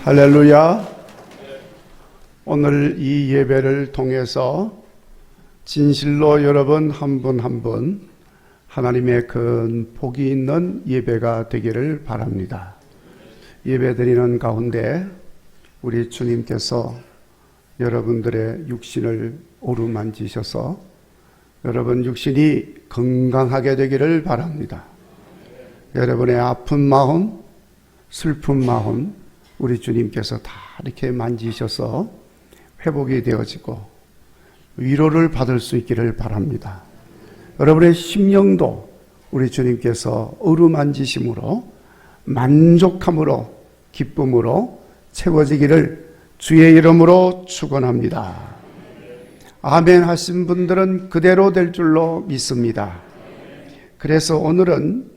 할렐루야. 오늘 이 예배를 통해서 진실로 여러분 한 분 한 분 하나님의 큰 복이 있는 예배가 되기를 바랍니다. 예배드리는 가운데 우리 주님께서 여러분들의 육신을 오르만지셔서 여러분 육신이 건강하게 되기를 바랍니다. 여러분의 아픈 마음, 슬픈 마음 우리 주님께서 다 이렇게 만지셔서 회복이 되어지고 위로를 받을 수 있기를 바랍니다. 여러분의 심령도 우리 주님께서 어루만지심으로 만족함으로 기쁨으로 채워지기를 주의 이름으로 축원합니다. 아멘 하신 분들은 그대로 될 줄로 믿습니다. 그래서 오늘은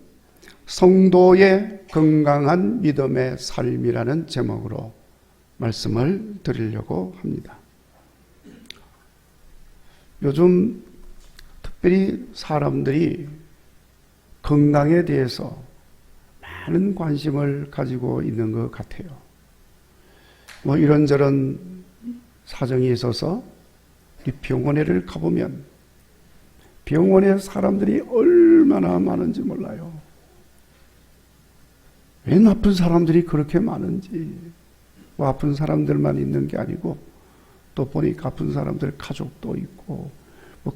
성도의 건강한 믿음의 삶이라는 제목으로 말씀을 드리려고 합니다. 요즘 특별히 사람들이 건강에 대해서 많은 관심을 가지고 있는 것 같아요. 이런저런 사정이 있어서 이 병원에를 가보면 병원에 사람들이 얼마나 많은지 몰라요. 왜 아픈 사람들이 그렇게 많은지, 아픈 사람들만 있는 게 아니고 또 보니까 아픈 사람들 가족도 있고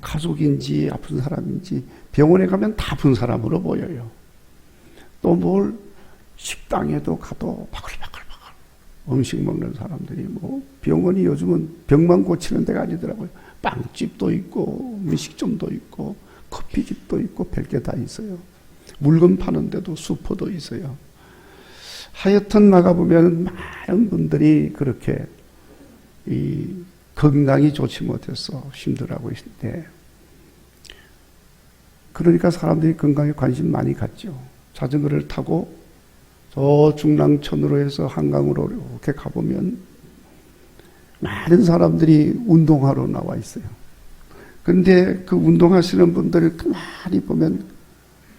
가족인지 아픈 사람인지 병원에 가면 다 아픈 사람으로 보여요. 또 식당에도 가도 바글바글 음식 먹는 사람들이 병원이 요즘은 병만 고치는 데가 아니더라고요. 빵집도 있고 음식점도 있고 커피집도 있고 별게 다 있어요. 물건 파는 데도 슈퍼도 있어요. 하여튼 나가보면 많은 분들이 그렇게 이 건강이 좋지 못해서 힘들어하고 있는데, 그러니까 사람들이 건강에 관심 많이 갖죠. 자전거를 타고 저 중랑천으로 해서 한강으로 이렇게 가보면 많은 사람들이 운동하러 나와 있어요. 그런데 그 운동하시는 분들을 가만히 보면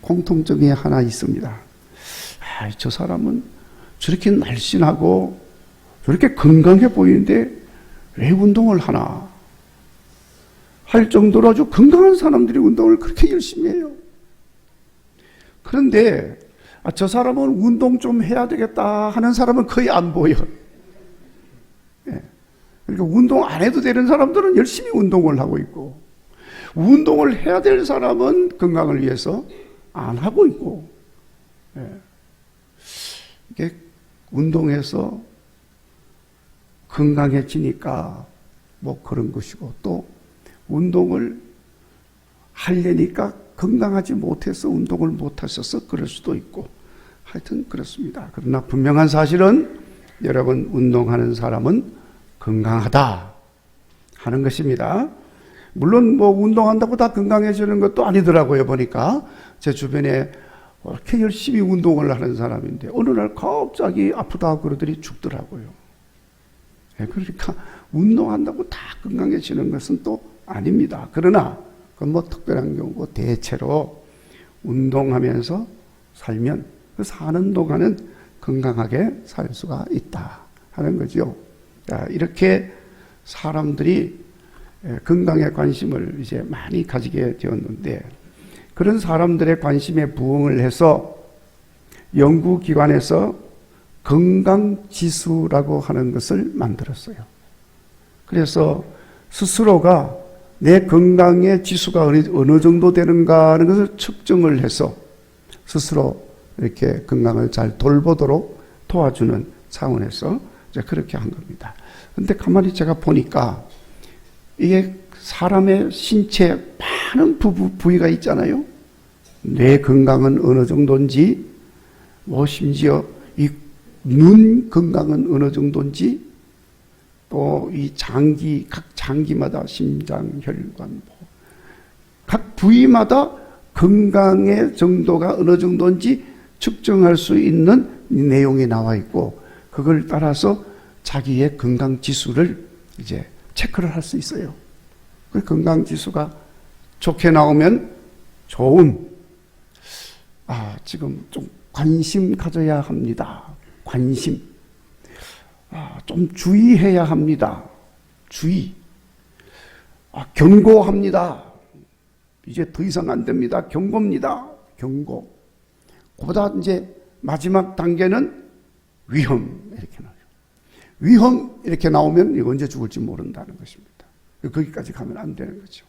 공통점이 하나 있습니다. 저 사람은 저렇게 날씬하고 저렇게 건강해 보이는데 왜 운동을 하나 할 정도로 아주 건강한 사람들이 운동을 그렇게 열심히 해요. 그런데 저 사람은 운동 좀 해야 되겠다 하는 사람은 거의 안 보여. 그러니까 운동 안 해도 되는 사람들은 열심히 운동을 하고 있고, 운동을 해야 될 사람은 건강을 위해서 안 하고 있고, 이게 운동해서 건강해지니까 그런 것이고, 또 운동을 하려니까 건강하지 못해서 운동을 못하셔서 그럴 수도 있고, 하여튼 그렇습니다. 그러나 분명한 사실은 여러분 운동하는 사람은 건강하다 하는 것입니다. 물론 운동한다고 다 건강해지는 것도 아니더라고요. 보니까 제 주변에 이렇게 열심히 운동을 하는 사람인데 어느 날 갑자기 아프다 그러더니 죽더라고요. 그러니까 운동한다고 다 건강해지는 것은 또 아닙니다. 그러나 그건 특별한 경우고, 대체로 운동하면서 살면 그 사는 동안은 건강하게 살 수가 있다 하는 거죠. 이렇게 사람들이 건강에 관심을 이제 많이 가지게 되었는데, 그런 사람들의 관심에 부응을 해서 연구기관에서 건강지수라고 하는 것을 만들었어요. 그래서 스스로가 내 건강의 지수가 어느 정도 되는가 하는 것을 측정을 해서 스스로 이렇게 건강을 잘 돌보도록 도와주는 차원에서 이제 그렇게 한 겁니다. 근데 가만히 제가 보니까 이게 사람의 신체 많은 부위가 있잖아요. 뇌 건강은 어느 정도인지, 심지어 이 눈 건강은 어느 정도인지, 또 이 장기, 각 장기마다 심장, 혈관, 각 부위마다 건강의 정도가 어느 정도인지 측정할 수 있는 내용이 나와 있고, 그걸 따라서 자기의 건강 지수를 이제 체크를 할 수 있어요. 그 건강 지수가 좋게 나오면 지금 좀 관심 가져야 합니다. 관심. 좀 주의해야 합니다. 주의. 경고합니다. 이제 더 이상 안 됩니다. 경고입니다. 경고. 그보다 이제 마지막 단계는 위험 이렇게 나와요. 위험 이렇게 나오면 이거 언제 죽을지 모른다는 것입니다. 거기까지 가면 안 되는 거죠.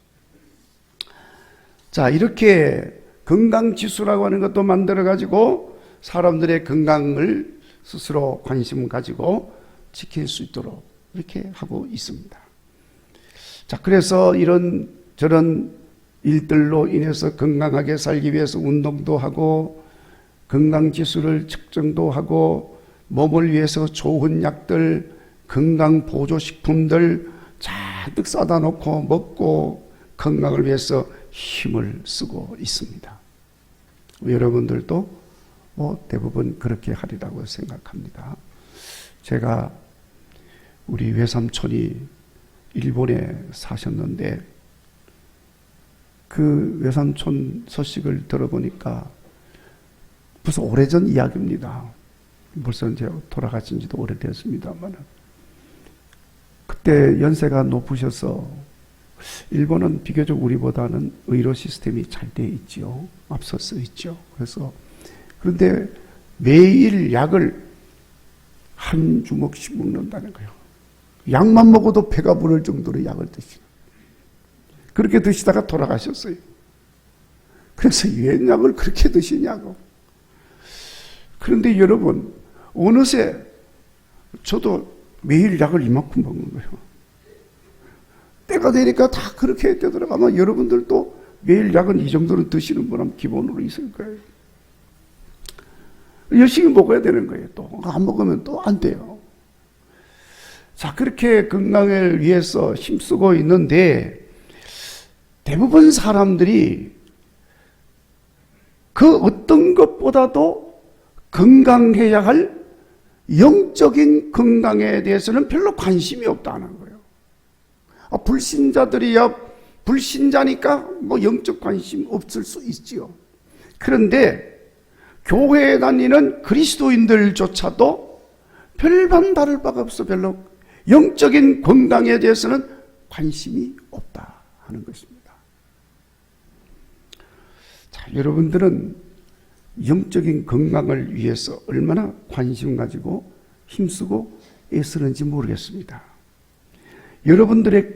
자, 이렇게 건강지수라고 하는 것도 만들어가지고 사람들의 건강을 스스로 관심 가지고 지킬 수 있도록 이렇게 하고 있습니다. 자, 그래서 이런 저런 일들로 인해서 건강하게 살기 위해서 운동도 하고 건강지수를 측정도 하고 몸을 위해서 좋은 약들, 건강보조식품들 잔뜩 싸다 놓고 먹고 건강을 위해서 힘을 쓰고 있습니다. 여러분들도 대부분 그렇게 하리라고 생각합니다. 제가 우리 외삼촌이 일본에 사셨는데 그 외삼촌 소식을 들어보니까 벌써 오래전 이야기입니다. 벌써 이제 돌아가신 지도 오래됐습니다만 그때 연세가 높으셔서 일본은 비교적 우리보다는 의료 시스템이 잘 돼 있죠. 앞서서 있죠. 그런데 매일 약을 한 주먹씩 먹는다는 거예요. 약만 먹어도 배가 부를 정도로 약을 드시는. 그렇게 드시다가 돌아가셨어요. 그래서 왜 약을 그렇게 드시냐고. 그런데 여러분, 어느새 저도 매일 약을 이만큼 먹는 거예요. 때가 되니까 다 그렇게 되더라고요. 아마 여러분들도 매일 약은 이 정도는 드시는 분은 기본으로 있을 거예요. 열심히 먹어야 되는 거예요. 또 안 먹으면 또 안 돼요. 자, 그렇게 건강을 위해서 힘쓰고 있는데 대부분 사람들이 그 어떤 것보다도 건강해야 할 영적인 건강에 대해서는 별로 관심이 없다는 거예요. 불신자들이야 불신자니까 영적 관심 없을 수 있지요. 그런데 교회에 다니는 그리스도인들조차도 별반 다를 바가 없어 별로 영적인 건강에 대해서는 관심이 없다 하는 것입니다. 자, 여러분들은 영적인 건강을 위해서 얼마나 관심 가지고 힘쓰고 애쓰는지 모르겠습니다. 여러분들의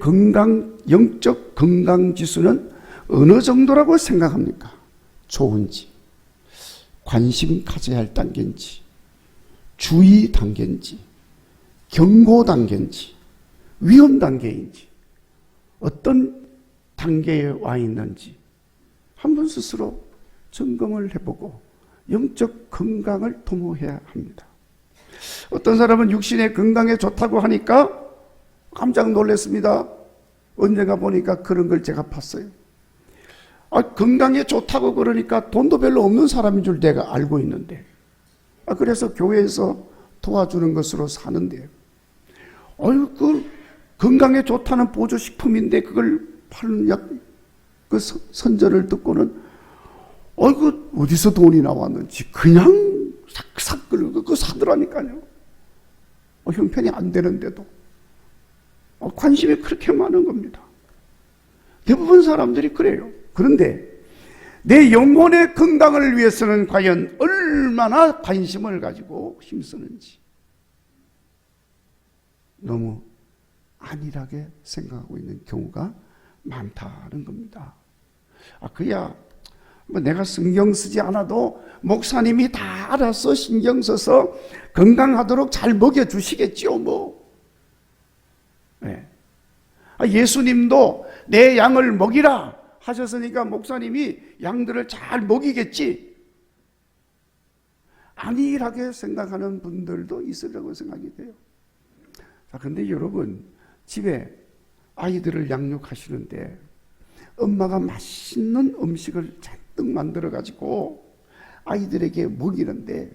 영적 건강 지수는 어느 정도라고 생각합니까? 좋은지, 관심 가져야 할 단계인지, 주의 단계인지, 경고 단계인지, 위험 단계인지, 어떤 단계에 와 있는지 한번 스스로 점검을 해보고 영적 건강을 도모해야 합니다. 어떤 사람은 육신의 건강에 좋다고 하니까 깜짝 놀랐습니다. 언젠가 보니까 그런 걸 제가 봤어요. 건강에 좋다고 그러니까 돈도 별로 없는 사람인 줄 내가 알고 있는데 그래서 교회에서 도와주는 것으로 사는데요. 그 건강에 좋다는 보조식품인데 그걸 파는 그 선전을 듣고는 그 어디서 돈이 나왔는지 그냥 싹싹 그거 사더라니까요. 형편이 안 되는데도 관심이 그렇게 많은 겁니다. 대부분 사람들이 그래요. 그런데 내 영혼의 건강을 위해서는 과연 얼마나 관심을 가지고 힘쓰는지 너무 안일하게 생각하고 있는 경우가 많다는 겁니다. 그야 내가 신경 쓰지 않아도 목사님이 다 알아서 신경 써서 건강하도록 잘 먹여주시겠지요 네. 예수님도 내 양을 먹이라 하셨으니까 목사님이 양들을 잘 먹이겠지. 안일하게 생각하는 분들도 있으려고 생각이 돼요. 자, 근데 여러분 집에 아이들을 양육하시는데 엄마가 맛있는 음식을 잔뜩 만들어가지고 아이들에게 먹이는데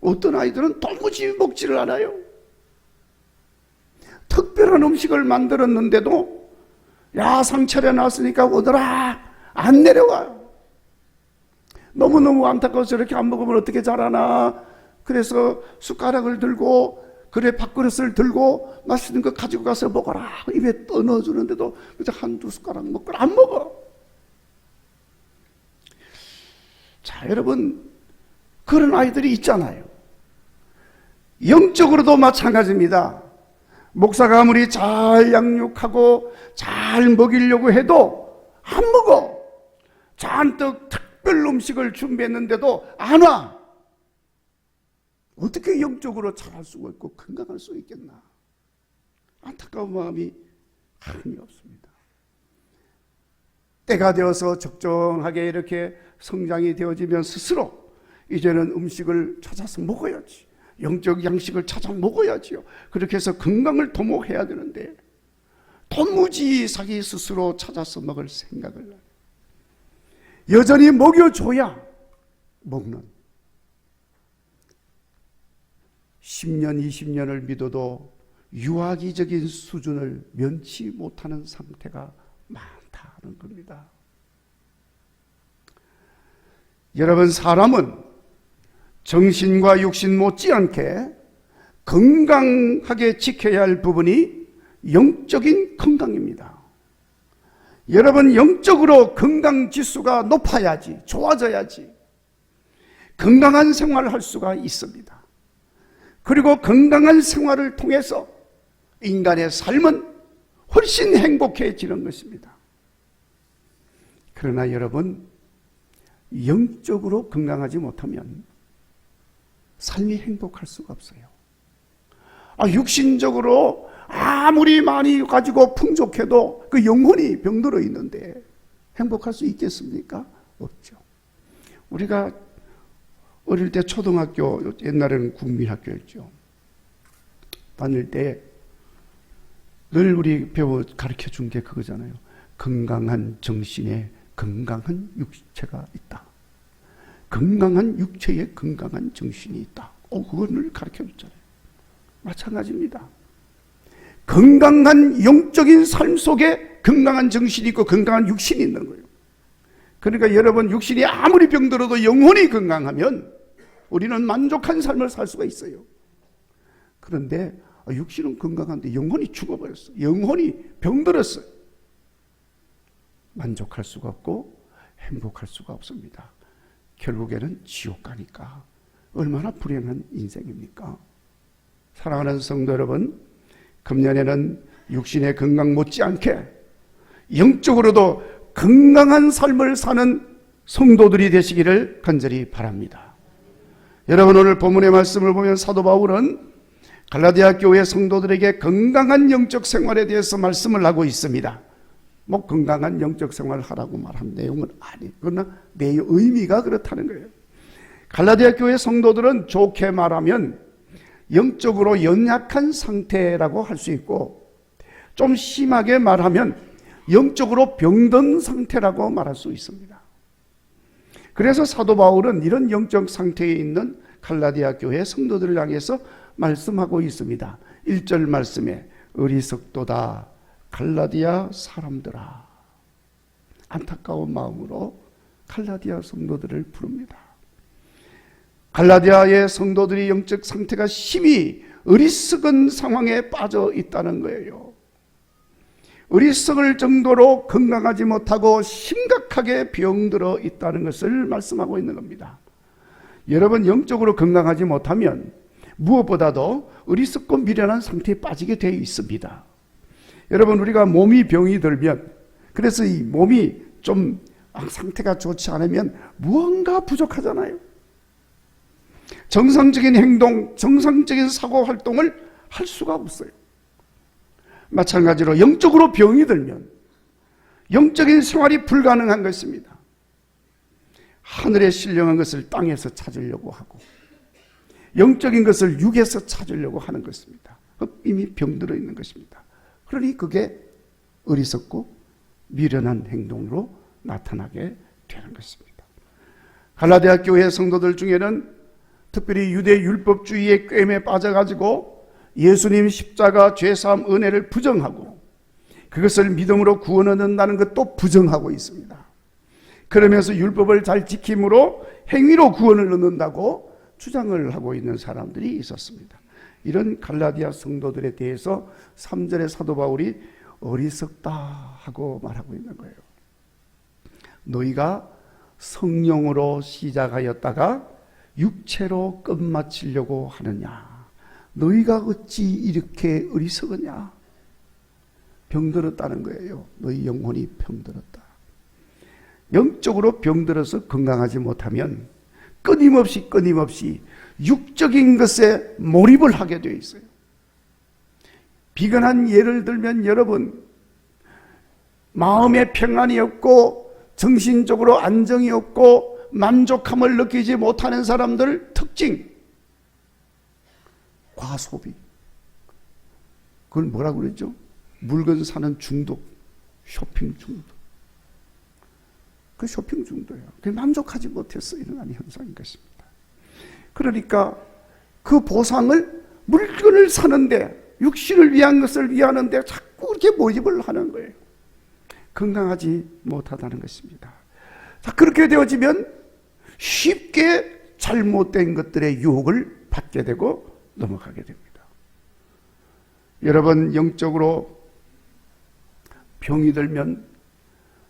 어떤 아이들은 도무지 먹지를 않아요. 특별한 음식을 만들었는데도 상 차려놨으니까 오더라 안 내려와요. 너무너무 안타까워서 이렇게 안 먹으면 어떻게 자라나. 그래서 숟가락을 들고 그래 밥그릇을 들고 맛있는 거 가지고 가서 먹어라 입에 떠넣어주는데도 그저 한두 숟가락 먹고 안 먹어. 자, 여러분, 그런 아이들이 있잖아요. 영적으로도 마찬가지입니다. 목사가 아무리 잘 양육하고 잘 먹이려고 해도 안 먹어. 잔뜩 특별 음식을 준비했는데도 안 와. 어떻게 영적으로 잘할 수가 있고 건강할 수 있겠나? 안타까운 마음이 한이 없습니다. 때가 되어서 적정하게 이렇게 성장이 되어지면 스스로 이제는 음식을 찾아서 먹어야지, 영적 양식을 찾아 먹어야지요. 그렇게 해서 건강을 도모해야 되는데 도무지 자기 스스로 찾아서 먹을 생각을 해요. 여전히 먹여줘야 먹는, 10년 20년을 믿어도 유아기적인 수준을 면치 못하는 상태가 많다는 겁니다. 여러분, 사람은 정신과 육신 못지않게 건강하게 지켜야 할 부분이 영적인 건강입니다. 여러분, 영적으로 건강 지수가 높아야지, 좋아져야지 건강한 생활을 할 수가 있습니다. 그리고 건강한 생활을 통해서 인간의 삶은 훨씬 행복해지는 것입니다. 그러나 여러분, 영적으로 건강하지 못하면 삶이 행복할 수가 없어요. 육신적으로 아무리 많이 가지고 풍족해도 그 영혼이 병들어 있는데 행복할 수 있겠습니까? 없죠. 우리가 어릴 때 초등학교, 옛날에는 국민학교였죠. 다닐 때 늘 우리 가르쳐 준 게 그거잖아요. 건강한 정신에 건강한 육체가 있다. 건강한 육체에 건강한 정신이 있다. 그걸 늘 가르쳐 줬잖아요. 마찬가지입니다. 건강한 영적인 삶 속에 건강한 정신이 있고 건강한 육신이 있는 거예요. 그러니까 여러분, 육신이 아무리 병들어도 영혼이 건강하면 우리는 만족한 삶을 살 수가 있어요. 그런데 육신은 건강한데 영혼이 죽어버렸어. 영혼이 병들었어요. 만족할 수가 없고 행복할 수가 없습니다. 결국에는 지옥 가니까 얼마나 불행한 인생입니까? 사랑하는 성도 여러분, 금년에는 육신의 건강 못지않게 영적으로도 건강한 삶을 사는 성도들이 되시기를 간절히 바랍니다. 여러분, 오늘 본문의 말씀을 보면 사도 바울은 갈라디아 교회 성도들에게 건강한 영적 생활에 대해서 말씀을 하고 있습니다. 건강한 영적 생활을 하라고 말한 내용은 아니에요. 그러나 내 의미가 그렇다는 거예요. 갈라디아 교회 성도들은 좋게 말하면 영적으로 연약한 상태라고 할 수 있고, 좀 심하게 말하면 영적으로 병든 상태라고 말할 수 있습니다. 그래서 사도 바울은 이런 영적 상태에 있는 갈라디아 교회 성도들을 향해서 말씀하고 있습니다. 1절 말씀에 어리석도다 갈라디아 사람들아, 안타까운 마음으로 갈라디아 성도들을 부릅니다. 갈라디아의 성도들이 영적 상태가 심히 어리석은 상황에 빠져 있다는 거예요. 어리석을 정도로 건강하지 못하고 심각하게 병들어 있다는 것을 말씀하고 있는 겁니다. 여러분, 영적으로 건강하지 못하면 무엇보다도 어리석고 미련한 상태에 빠지게 되어 있습니다. 여러분, 우리가 몸이 병이 들면, 그래서 이 몸이 좀 상태가 좋지 않으면 무언가 부족하잖아요. 정상적인 행동, 정상적인 사고 활동을 할 수가 없어요. 마찬가지로 영적으로 병이 들면 영적인 생활이 불가능한 것입니다. 하늘에 신령한 것을 땅에서 찾으려고 하고 영적인 것을 육에서 찾으려고 하는 것입니다. 이미 병들어 있는 것입니다. 그러니 그게 어리석고 미련한 행동으로 나타나게 되는 것입니다. 갈라디아 교회 성도들 중에는 특별히 유대 율법주의의 꿰매 빠져가지고 예수님 십자가 죄사함 은혜를 부정하고 그것을 믿음으로 구원 얻는다는 것도 부정하고 있습니다. 그러면서 율법을 잘 지킴으로 행위로 구원을 얻는다고 주장을 하고 있는 사람들이 있었습니다. 이런 갈라디아 성도들에 대해서 3절의 사도 바울이 어리석다 하고 말하고 있는 거예요. 너희가 성령으로 시작하였다가 육체로 끝마치려고 하느냐? 너희가 어찌 이렇게 어리석으냐? 병들었다는 거예요. 너희 영혼이 병들었다. 영적으로 병들어서 건강하지 못하면 끊임없이 육적인 것에 몰입을 하게 되어 있어요. 비근한 예를 들면 여러분, 마음에 평안이 없고 정신적으로 안정이 없고 만족함을 느끼지 못하는 사람들 특징, 과소비. 그걸 뭐라고 그랬죠? 물건 사는 중독, 쇼핑 중독. 그 쇼핑 중독이에요. 만족하지 못해서 일어나는 현상인 것입니다. 그러니까 그 보상을 물건을 사는데, 육신을 위한 것을 위하는데 자꾸 이렇게 몰입을 하는 거예요. 건강하지 못하다는 것입니다. 자, 그렇게 되어지면 쉽게 잘못된 것들의 유혹을 받게 되고 넘어가게 됩니다. 여러분, 영적으로 병이 들면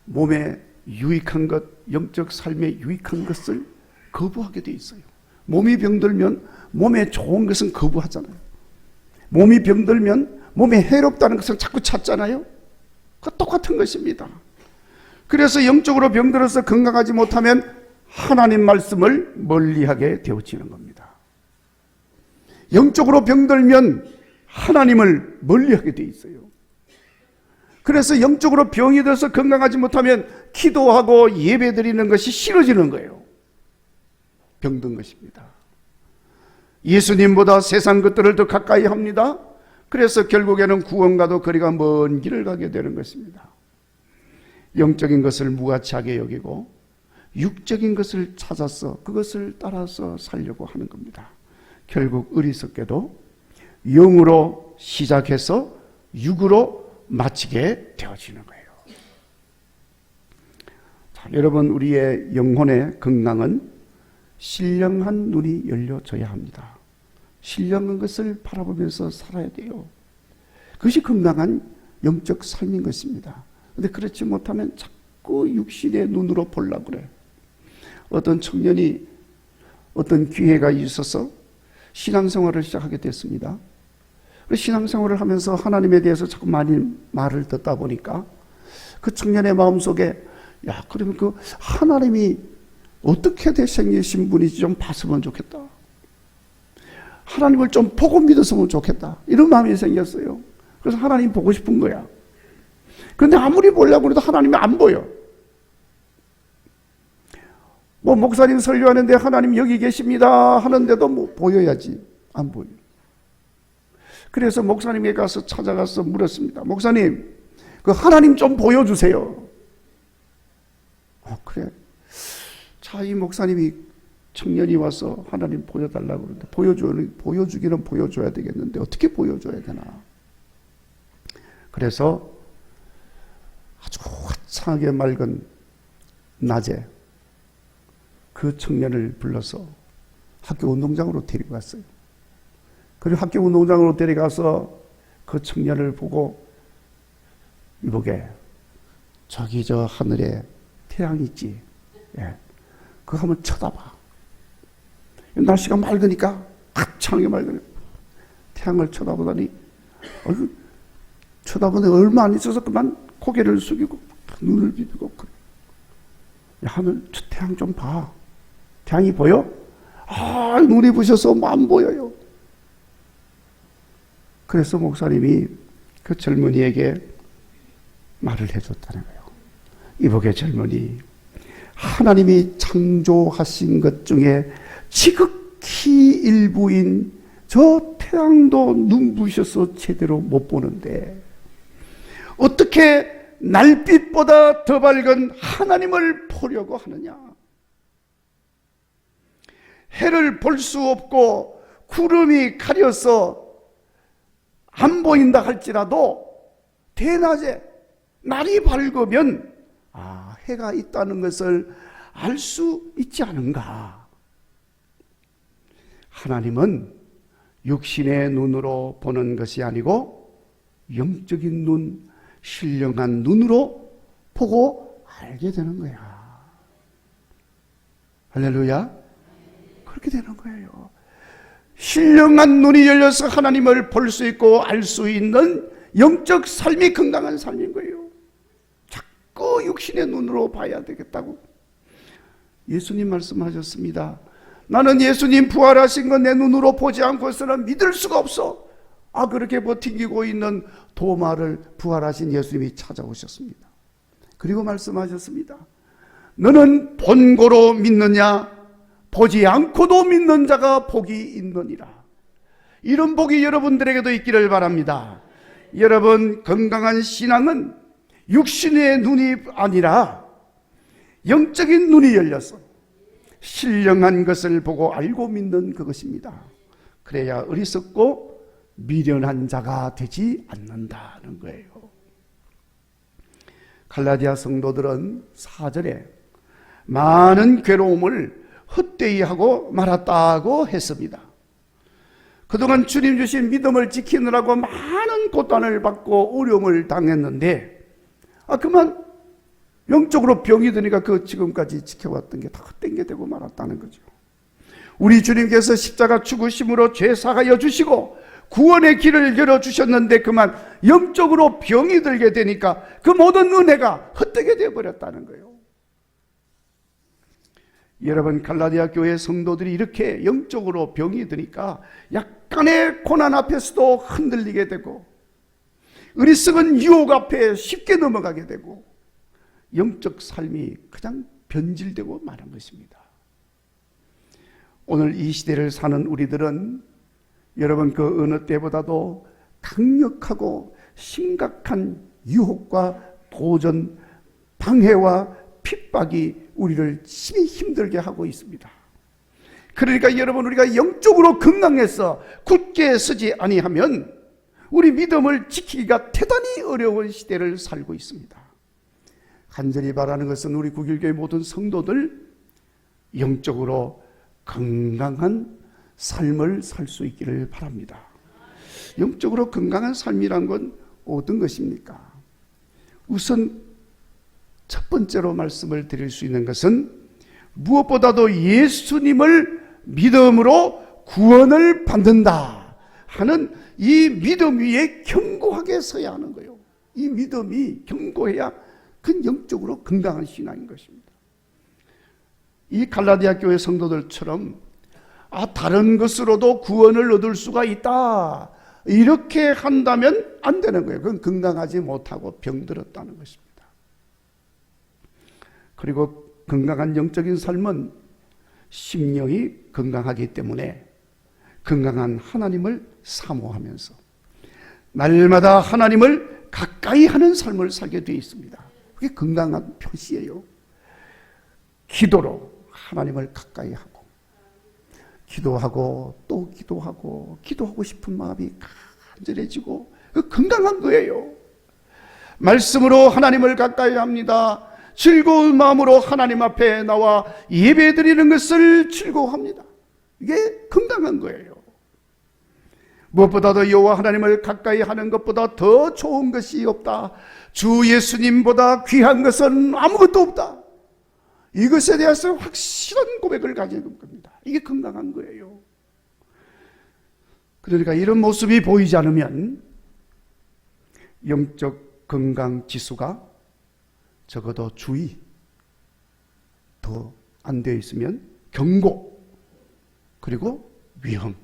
몸에 유익한 것, 영적 삶에 유익한 것을 거부하게 돼 있어요. 몸이 병들면 몸에 좋은 것은 거부하잖아요. 몸이 병들면 몸에 해롭다는 것을 자꾸 찾잖아요. 그 똑같은 것입니다. 그래서 영적으로 병들어서 건강하지 못하면 하나님 말씀을 멀리하게 되어지는 겁니다. 영적으로 병들면 하나님을 멀리하게 돼 있어요. 그래서 영적으로 병이 들어서 건강하지 못하면 기도하고 예배드리는 것이 싫어지는 거예요. 병든 것입니다. 예수님보다 세상 것들을 더 가까이 합니다. 그래서 결국에는 구원과도 거리가 먼 길을 가게 되는 것입니다. 영적인 것을 무가치하게 여기고 육적인 것을 찾아서 그것을 따라서 살려고 하는 겁니다. 결국 어리석게도 영으로 시작해서 육으로 마치게 되어지는 거예요. 자, 여러분, 우리의 영혼의 건강은 신령한 눈이 열려져야 합니다. 신령한 것을 바라보면서 살아야 돼요. 그것이 건강한 영적 삶인 것입니다. 그런데 그렇지 못하면 자꾸 육신의 눈으로 보려고 그래. 어떤 청년이 어떤 기회가 있어서 신앙생활을 시작하게 됐습니다. 신앙생활을 하면서 하나님에 대해서 자꾸 많이 말을 듣다 보니까 그 청년의 마음속에, 야, 그러면 그 하나님이 어떻게 생기신 분인지 좀 봤으면 좋겠다. 하나님을 좀 보고 믿었으면 좋겠다. 이런 마음이 생겼어요. 그래서 하나님 보고 싶은 거야. 그런데 아무리 보려고 해도 하나님이 안 보여. 뭐 목사님 설교하는데 하나님 여기 계십니다 하는데도 뭐 보여야지. 안 보여. 그래서 목사님에 가서 찾아가서 물었습니다. 목사님, 그 하나님 좀 보여주세요. 그래. 자, 이 목사님이 청년이 와서 하나님 보여달라고 그러는데 보여주기는 보여줘야 되겠는데 어떻게 보여줘야 되나. 그래서 아주 화창하게 맑은 낮에 그 청년을 불러서 학교 운동장으로 데리고 갔어요. 그리고 학교 운동장으로 데려가서 그 청년을 보고, 이보게, 저기 저 하늘에 태양 있지? 예. 그거 한번 쳐다봐. 날씨가 맑으니까 화창하게 맑으니까 태양을 쳐다보더니 쳐다보는데 얼마 안 있어서 그만 고개를 숙이고 눈을 비비고 그래. 야, 하늘 저 태양 좀 봐. 태양이 보여? 눈이 부셔서 안 보여요. 그래서 목사님이 그 젊은이에게 말을 해줬다는 거예요. 이보게 젊은이, 하나님이 창조하신 것 중에 지극히 일부인 저 태양도 눈부셔서 제대로 못 보는데 어떻게 날빛보다 더 밝은 하나님을 보려고 하느냐. 해를 볼 수 없고 구름이 가려서 안 보인다 할지라도 대낮에 날이 밝으면 해가 있다는 것을 알 수 있지 않은가. 하나님은 육신의 눈으로 보는 것이 아니고 영적인 눈, 신령한 눈으로 보고 알게 되는 거야. 할렐루야. 그렇게 되는 거예요. 신령한 눈이 열려서 하나님을 볼 수 있고 알 수 있는 영적 삶이 건강한 삶인 거예요. 자꾸 육신의 눈으로 봐야 되겠다고. 예수님 말씀하셨습니다. 나는 예수님 부활하신 건 내 눈으로 보지 않고서는 믿을 수가 없어. 그렇게 버티고 있는 도마를 부활하신 예수님이 찾아오셨습니다. 그리고 말씀하셨습니다. 너는 본고로 믿느냐? 보지 않고도 믿는 자가 복이 있느니라. 이런 복이 여러분들에게도 있기를 바랍니다. 여러분, 건강한 신앙은 육신의 눈이 아니라 영적인 눈이 열려서 신령한 것을 보고 알고 믿는 그것입니다. 그래야 어리석고 미련한 자가 되지 않는다는 거예요. 갈라디아 성도들은 4절에 많은 괴로움을 헛되이 하고 말았다고 했습니다. 그동안 주님 주신 믿음을 지키느라고 많은 고난을 받고 어려움을 당했는데 그만 영적으로 병이 드니까 그 지금까지 지켜왔던 게 다 헛된 게 되고 말았다는 거죠. 우리 주님께서 십자가 죽으심으로 죄 사하여 주시고 구원의 길을 열어주셨는데 그만 영적으로 병이 들게 되니까 그 모든 은혜가 헛되게 되어버렸다는 거예요. 여러분, 갈라디아 교회 성도들이 이렇게 영적으로 병이 드니까 약간의 고난 앞에서도 흔들리게 되고 어리석은 유혹 앞에 쉽게 넘어가게 되고 영적 삶이 그냥 변질되고 마는 것입니다. 오늘 이 시대를 사는 우리들은 여러분 그 어느 때보다도 강력하고 심각한 유혹과 도전, 방해와 핍박이 우리를 심히 힘들게 하고 있습니다. 그러니까 여러분, 우리가 영적으로 건강해서 굳게 서지 아니하면 우리 믿음을 지키기가 대단히 어려운 시대를 살고 있습니다. 간절히 바라는 것은 우리 국일교회 모든 성도들 영적으로 건강한 삶을 살 수 있기를 바랍니다. 영적으로 건강한 삶이란 건 어떤 것입니까? 우선 첫 번째로 말씀을 드릴 수 있는 것은 무엇보다도 예수님을 믿음으로 구원을 받는다 하는 이 믿음 위에 견고하게 서야 하는 거예요. 이 믿음이 견고해야 그 영적으로 건강한 신앙인 것입니다. 이 갈라디아 교회 성도들처럼 다른 것으로도 구원을 얻을 수가 있다, 이렇게 한다면 안 되는 거예요. 그건 건강하지 못하고 병들었다는 것입니다. 그리고 건강한 영적인 삶은 심령이 건강하기 때문에 건강한 하나님을 사모하면서 날마다 하나님을 가까이 하는 삶을 살게 되어 있습니다. 그게 건강한 표시예요. 기도로 하나님을 가까이 하고 기도하고 또 기도하고 싶은 마음이 간절해지고 건강한 거예요. 말씀으로 하나님을 가까이 합니다. 즐거운 마음으로 하나님 앞에 나와 예배드리는 것을 즐거워합니다. 이게 건강한 거예요. 무엇보다도 여호와 하나님을 가까이 하는 것보다 더 좋은 것이 없다. 주 예수님보다 귀한 것은 아무것도 없다. 이것에 대해서 확실한 고백을 가지는 겁니다. 이게 건강한 거예요. 그러니까 이런 모습이 보이지 않으면 영적 건강 지수가 적어도 주의, 더 안 되어 있으면 경고, 그리고 위험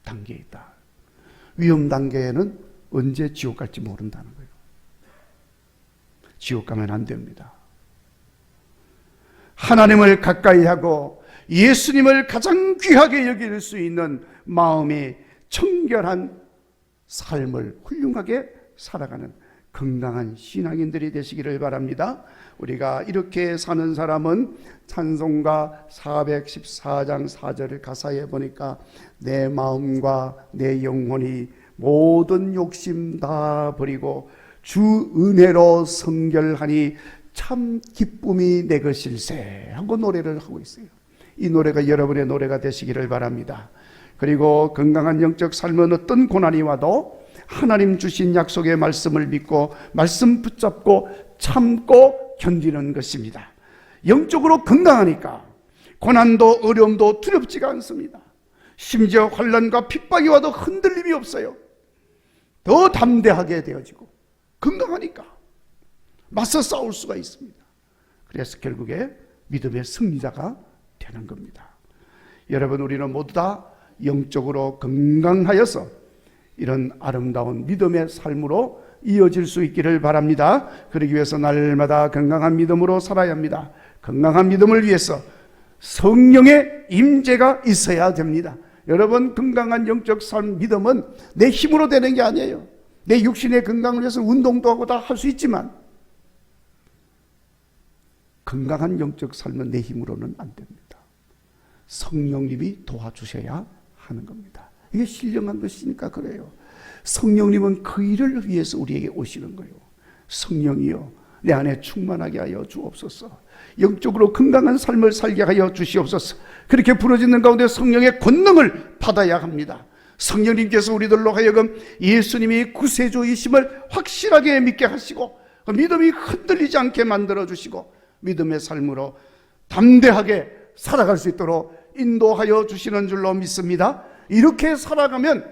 단계에 있다. 위험 단계에는 언제 지옥 갈지 모른다는 거예요. 지옥 가면 안 됩니다. 하나님을 가까이 하고 예수님을 가장 귀하게 여길 수 있는 마음이 청결한 삶을 훌륭하게 살아가는 건강한 신앙인들이 되시기를 바랍니다. 우리가 이렇게 사는 사람은 찬송가 414장 4절을 가사에 보니까 내 마음과 내 영혼이 모든 욕심 다 버리고 주 은혜로 성결하니 참 기쁨이 내 것일세 하고 노래를 하고 있어요. 이 노래가 여러분의 노래가 되시기를 바랍니다. 그리고 건강한 영적 삶은 어떤 고난이 와도 하나님 주신 약속의 말씀을 믿고 말씀 붙잡고 참고 견디는 것입니다. 영적으로 건강하니까 고난도 어려움도 두렵지가 않습니다. 심지어 환난과 핍박이 와도 흔들림이 없어요. 더 담대하게 되어지고 건강하니까 맞서 싸울 수가 있습니다. 그래서 결국에 믿음의 승리자가 되는 겁니다. 여러분, 우리는 모두 다 영적으로 건강하여서 이런 아름다운 믿음의 삶으로 이어질 수 있기를 바랍니다. 그러기 위해서 날마다 건강한 믿음으로 살아야 합니다. 건강한 믿음을 위해서 성령의 임재가 있어야 됩니다. 여러분, 건강한 영적 삶 믿음은 내 힘으로 되는 게 아니에요. 내 육신의 건강을 위해서 운동도 하고 다 할 수 있지만 건강한 영적 삶은 내 힘으로는 안 됩니다. 성령님이 도와주셔야 하는 겁니다. 이게 신령한 것이니까 그래요. 성령님은 그 일을 위해서 우리에게 오시는 거예요. 성령이여, 내 안에 충만하게 하여 주옵소서. 영적으로 건강한 삶을 살게 하여 주시옵소서. 그렇게 부르짖는 가운데 성령의 권능을 받아야 합니다. 성령님께서 우리들로 하여금 예수님이 구세주이심을 확실하게 믿게 하시고 믿음이 흔들리지 않게 만들어 주시고 믿음의 삶으로 담대하게 살아갈 수 있도록 인도하여 주시는 줄로 믿습니다. 이렇게 살아가면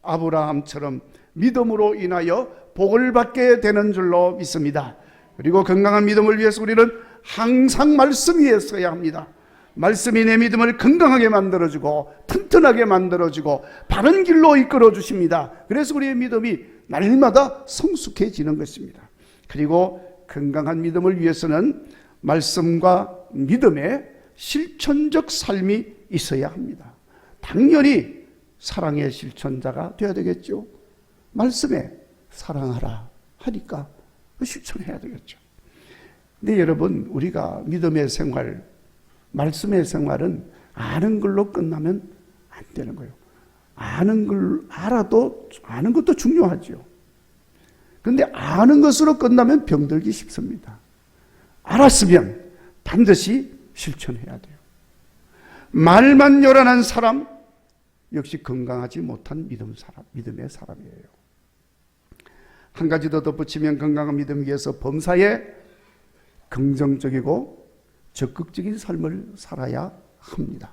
아브라함처럼 믿음으로 인하여 복을 받게 되는 줄로 믿습니다. 그리고 건강한 믿음을 위해서 우리는 항상 말씀 위에 서야 합니다. 말씀이 내 믿음을 건강하게 만들어주고 튼튼하게 만들어주고 바른 길로 이끌어 주십니다. 그래서 우리의 믿음이 날마다 성숙해지는 것입니다. 그리고 건강한 믿음을 위해서는 말씀과 믿음의 실천적 삶이 있어야 합니다. 당연히 사랑의 실천자가 되어야 되겠죠. 말씀에 사랑하라 하니까 실천해야 되겠죠. 근데 여러분, 우리가 믿음의 생활, 말씀의 생활은 아는 걸로 끝나면 안 되는 거예요. 아는 걸 알아도 아는 것도 중요하죠. 그런데 아는 것으로 끝나면 병들기 쉽습니다. 알았으면 반드시 실천해야 돼요. 말만 요란한 사람 역시 건강하지 못한 믿음의 사람이에요. 한 가지 더 덧붙이면 건강한 믿음 위해서 범사에 긍정적이고 적극적인 삶을 살아야 합니다.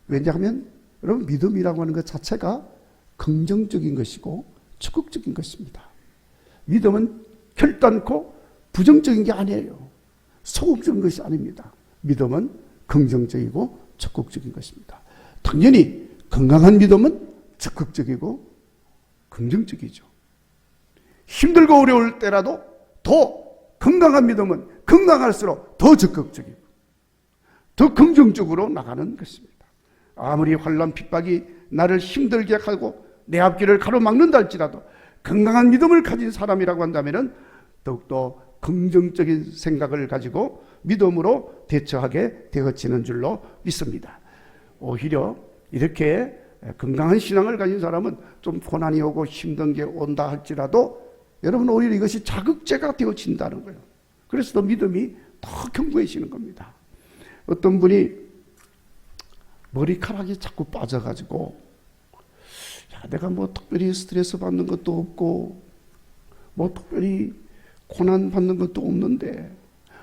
왜냐하면 여러분, 믿음이라고 하는 것 자체가 긍정적인 것이고 적극적인 것입니다. 믿음은 결단코 부정적인 게 아니에요. 소극적인 것이 아닙니다. 믿음은 긍정적이고 적극적인 것입니다. 당연히 건강한 믿음은 적극적이고 긍정적이죠. 힘들고 어려울 때라도 더 건강한 믿음은 건강할수록 더 적극적이고 더 긍정적으로 나가는 것입니다. 아무리 환난 핍박이 나를 힘들게 하고 내 앞길을 가로막는다 할지라도 건강한 믿음을 가진 사람이라고 한다면 더욱더 긍정적인 생각을 가지고 믿음으로 대처하게 되어지는 줄로 믿습니다. 오히려 이렇게 건강한 신앙을 가진 사람은 좀 고난이 오고 힘든 게 온다 할지라도 여러분, 오히려 이것이 자극제가 되어진다는 거예요. 그래서 더 믿음이 더 견고해지는 겁니다. 어떤 분이 머리카락이 자꾸 빠져가지고 내가 뭐 특별히 스트레스 받는 것도 없고 뭐 특별히 고난 받는 것도 없는데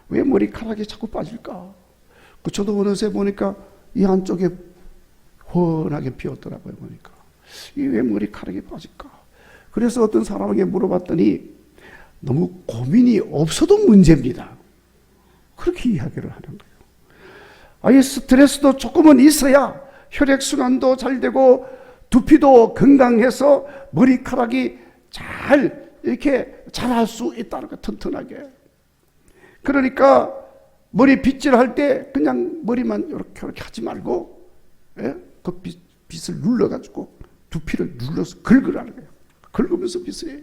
왜 머리카락이 자꾸 빠질까? 저도 어느새 보니까 이 안쪽에 훤하게 비었더라고요. 보니까 이 왜 머리카락이 빠질까? 그래서 어떤 사람에게 물어봤더니 너무 고민이 없어도 문제입니다. 그렇게 이야기를 하는 거예요. 아예 스트레스도 조금은 있어야 혈액순환도 잘 되고 두피도 건강해서 머리카락이 잘 이렇게 자랄 수 있다는 거, 튼튼하게. 그러니까 머리 빗질할 때 그냥 머리만 이렇게 하지 말고 그 빗을 눌러가지고 두피를 눌러서 긁으라는 거예요. 긁으면서 빗을 해요.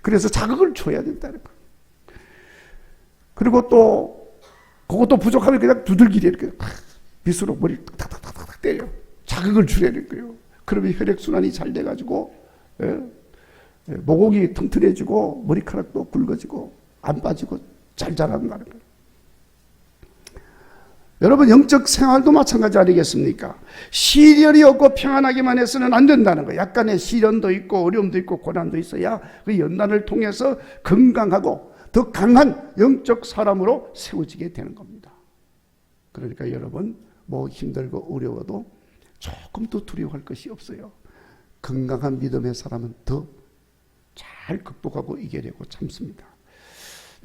그래서 자극을 줘야 된다는 거예요. 그리고 또 그것도 부족하면 그냥 두들기를 이렇게 빗으로 머리를 탁탁탁탁 때려. 자극을 주려는 거예요. 그러면 혈액순환이 잘 돼가지고 모공이 튼튼해지고 머리카락도 굵어지고 안 빠지고 잘 자란다는 거예요. 여러분 영적 생활도 마찬가지 아니겠습니까? 시련이 없고 평안하기만 해서는 안 된다는 거예요. 약간의 시련도 있고 어려움도 있고 고난도 있어야 그 연단을 통해서 건강하고 더 강한 영적 사람으로 세워지게 되는 겁니다. 그러니까 여러분 뭐 힘들고 어려워도 조금 더 두려워할 것이 없어요. 건강한 믿음의 사람은 더 잘 극복하고 이겨내고 참습니다.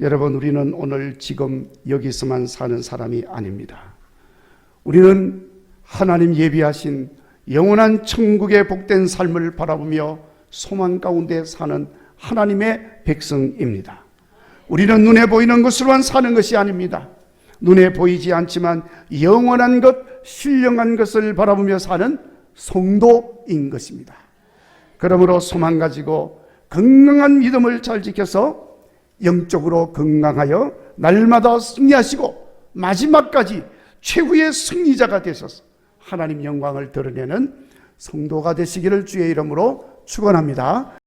여러분, 우리는 오늘 지금 여기서만 사는 사람이 아닙니다. 우리는 하나님 예비하신 영원한 천국의 복된 삶을 바라보며 소망 가운데 사는 하나님의 백성입니다. 우리는 눈에 보이는 것으로만 사는 것이 아닙니다. 눈에 보이지 않지만 영원한 것, 신령한 것을 바라보며 사는 성도인 것입니다. 그러므로 소망 가지고 건강한 믿음을 잘 지켜서 영적으로 건강하여 날마다 승리하시고 마지막까지 최후의 승리자가 되셔서 하나님 영광을 드러내는 성도가 되시기를 주의 이름으로 축원합니다.